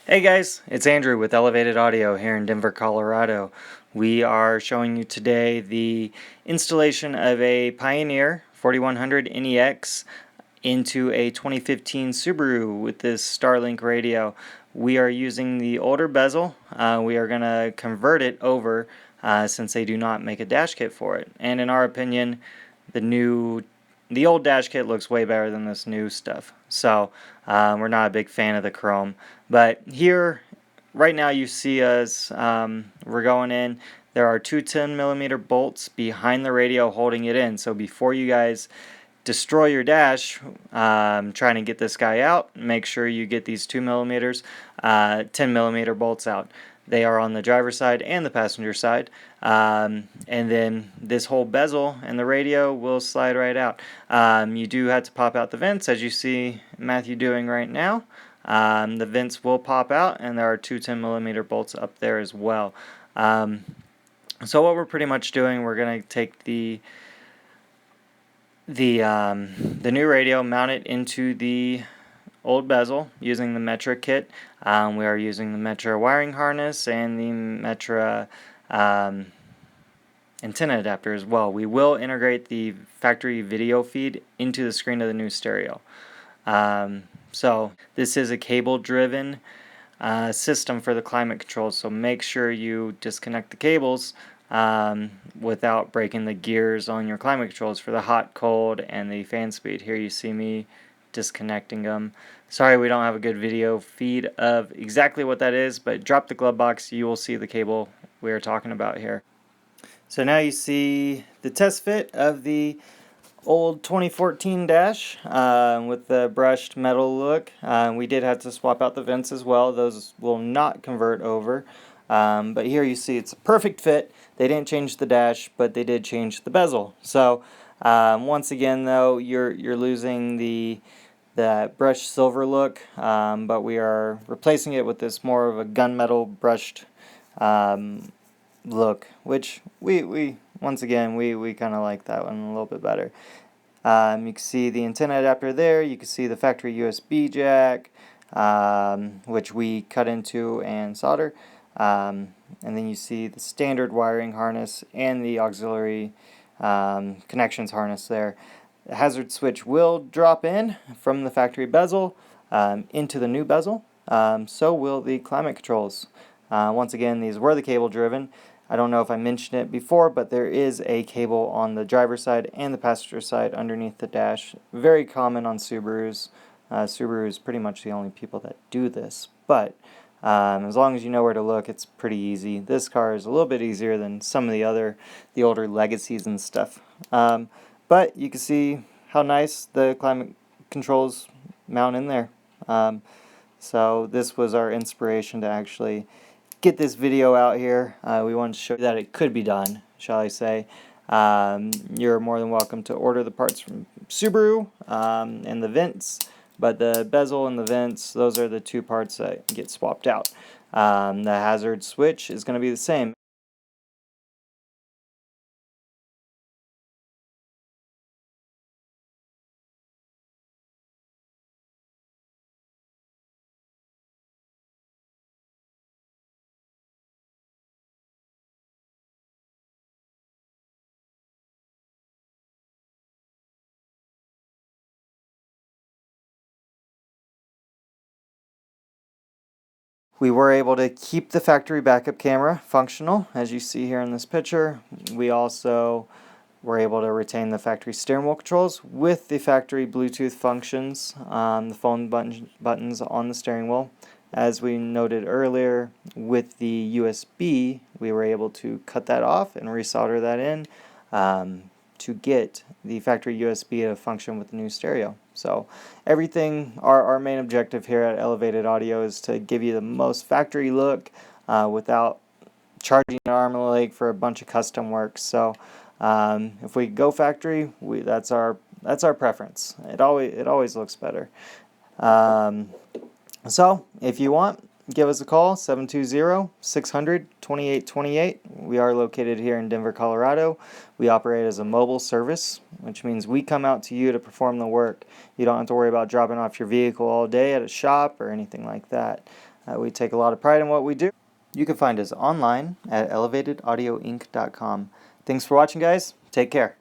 Hey guys, it's Andrew with Elevated Audio here in Denver, Colorado. We are showing you today the installation of a Pioneer 4100 NEX into a 2015 Subaru with this Starlink radio. We are using the older bezel. We are going to convert it over since they do not make a dash kit for it. And in our opinion, the old dash kit looks way better than this new stuff. So we're not a big fan of the chrome. But here, right now you see us, we're going in. There are two 10mm bolts behind the radio holding it in. So before you guys destroy your dash trying to get this guy out, make sure you get these 2mm 10mm bolts out. They are on the driver's side and the passenger side, and then this whole bezel and the radio will slide right out. You do have to pop out the vents, as you see Matthew doing right now. The vents will pop out, and there are two 10mm bolts up there as well. So what we're pretty much doing, we're going to take the new radio, mount it into the old bezel using the Metra kit. We are using the Metra wiring harness and the Metra antenna adapter as well. We will integrate the factory video feed into the screen of the new stereo. So this is a cable driven system for the climate control, so make sure you disconnect the cables without breaking the gears on your climate controls for the hot, cold, and the fan speed. Here you see me disconnecting them. Sorry we don't have a good video feed of exactly what that is, but drop the glove box, you will see the cable we are talking about here. So now you see the test fit of the old 2014 dash with the brushed metal look. We did have to swap out the vents as well. Those will not convert over. But here you see it's a perfect fit. They didn't change the dash, but they did change the bezel. So once again, though, you're losing the brushed silver look, but we are replacing it with this more of a gunmetal brushed look, which we once again we kind of like that one a little bit better. You can see the antenna adapter there. You can see the factory USB jack, which we cut into and solder. And then you see the standard wiring harness and the auxiliary connections harness there. The hazard switch will drop in from the factory bezel into the new bezel. So will the climate controls. Once again, these were the cable driven. I don't know if I mentioned it before, but there is a cable on the driver's side and the passenger side underneath the dash. Very common on Subarus. Subaru is pretty much the only people that do this, but as long as you know where to look, it's pretty easy. This car is a little bit easier than some of the older legacies and stuff. But you can see how nice the climate controls mount in there. So this was our inspiration to actually get this video out here. We wanted to show you that it could be done, shall I say. You're more than welcome to order the parts from Subaru and the vents, but the bezel and the vents, those are the two parts that get swapped out. The hazard switch is going to be the same. We were able to keep the factory backup camera functional, as you see here in this picture. We also were able to retain the factory steering wheel controls with the factory Bluetooth functions, the phone buttons on the steering wheel. As we noted earlier, with the USB, we were able to cut that off and resolder that in to get the factory USB to function with the new stereo. So everything, our main objective here at Elevated Audio is to give you the most factory look without charging an arm and a leg for a bunch of custom work. So if we go factory, that's our preference. It always looks better. So if you want, give us a call, 720-600-2828. We are located here in Denver, Colorado. We operate as a mobile service. which means we come out to you to perform the work. You don't have to worry about dropping off your vehicle all day at a shop or anything like that. We take a lot of pride in what we do. You can find us online at elevatedaudioinc.com. Thanks for watching, guys. Take care.